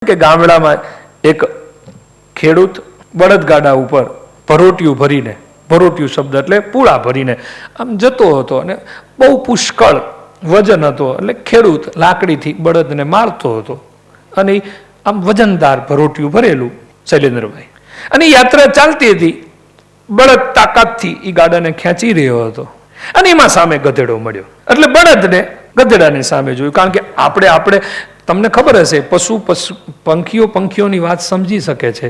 કે ગામડામાં એક ખેડૂત બળદગાડા ઉપર ભરોટિયું ભરીને, ભરોટિયું શબ્દ એટલે પૂળા ભરીને આમ જતો હતો અને બહુ પુષ્કળ વજન હતો એટલે ખેડૂત લાકડીથી બળદને મારતો હતો અને આમ વજનદાર ભરોટિયું ભરેલું શૈલેન્દ્રભાઈ, અને યાત્રા ચાલતી હતી. બળદ તાકાતથી એ ગાડાને ખેંચી રહ્યો હતો અને એમાં સામે ગધેડો મળ્યો એટલે બળદને ગધેડાની સામે જોયું. કારણ કે આપણે તમને ખબર હશે, પશુ પંખીઓની વાત સમજી શકે છે,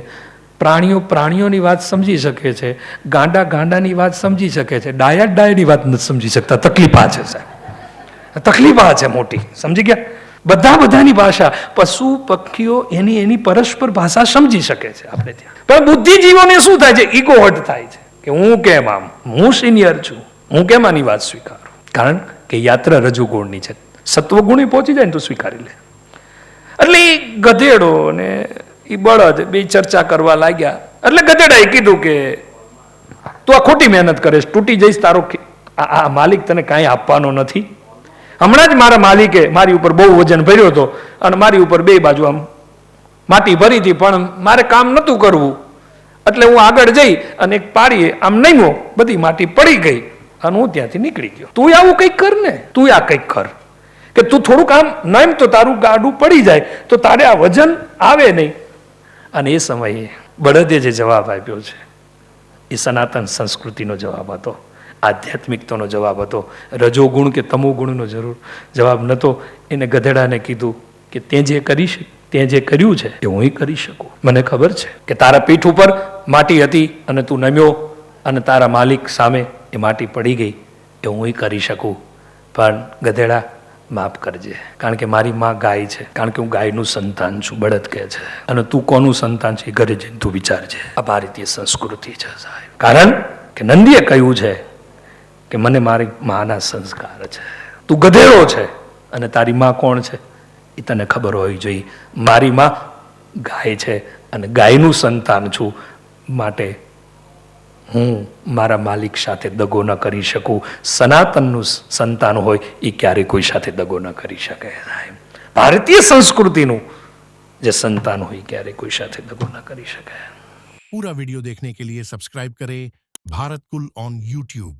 પ્રાણીઓની વાત સમજી શકે છે, ગાંડાની વાત સમજી શકે છે, ડાયાની વાત નથી સમજી શકતા. તકલીફ આ છે સાહેબ, તકલીફ આ છે મોટી, સમજી ગયા? બધાની ભાષા, પશુ પક્ષીઓ એની પરસ્પર ભાષા સમજી શકે છે આપણે ત્યાં. પણ બુદ્ધિજીવોને શું થાય છે? ઈગો હર્ટ થાય છે કે હું કેમ આમ, હું સિનિયર છું, હું કેમ આની વાત સ્વીકારું? કારણ કે યાત્રા રજોગુણની છે. સત્વગુણી પહોંચી જાય ને તો સ્વીકારી લે. એટલે એ ગધેડો ને એ બળદ બે ચર્ચા કરવા લાગ્યા. એટલે ગધેડાએ કીધું કે તું આ ખોટી મહેનત કરે, તૂટી જઈશ, તારો આ માલિક તને કાંઈ આપવાનો નથી. હમણાં જ મારા માલિકે મારી ઉપર બહુ વજન ભર્યો હતો અને મારી ઉપર બે બાજુ આમ માટી ભરી હતી, પણ મારે કામ નહોતું કરવું એટલે હું આગળ જઈ અને એક પાડીએ આમ નમ્યો, બધી માટી પડી ગઈ અને હું ત્યાંથી નીકળી ગયો. તું આવું કંઈક કર ને, તું આ કંઈક કર કે તું થોડુંક આમ નમ તો તારું ગાડું પડી જાય તો તારે આ વજન આવે નહીં. અને એ સમયે બળદે જે જવાબ આપ્યો છે એ સનાતન સંસ્કૃતિનો જવાબ હતો, આધ્યાત્મિકતાનો જવાબ હતો. રજોગુણ કે તમોગુણનો જવાબ નહોતો. એને ગધેડાને કીધું કે તે જે કર્યું છે એ હું કરી શકું. મને ખબર છે કે તારા પીઠ ઉપર માટી હતી અને તું નમ્યો અને તારા માલિક સામે એ માટી પડી ગઈ, એ હું કરી શકું. પણ ગધેડા માફ કરજે, કારણ કે મારી માં ગાય છે, કારણ કે હું ગાયનું સંતાન છું, બળદ કહે છે. અને તું કોનું સંતાન છે એ ઘરે જઈને તું વિચારજે. આ ભારતીય સંસ્કૃતિ છે સાહેબ. કારણ કે નંદીએ કહ્યું છે કે મને મારી માના સંસ્કાર છે. તું ગધેડો છે અને તારી માં કોણ છે એ તને ખબર હોવી જોઈએ. મારી માં ગાય છે અને ગાયનું સંતાન છું, માટે હું મારા માલિક સાથે દગો ન કરી શકું. સનાતનનું સંતાન હોય એ ક્યારેય કોઈ સાથે દગો ન કરી શકે સાહેબ. ભારતીય સંસ્કૃતિનું જે સંતાન હોય ક્યારેય કોઈ સાથે દગો ન કરી શકે. पूरा वीडियो देखने के लिए सब्सक्राइब करें भारत कुल ऑन YouTube।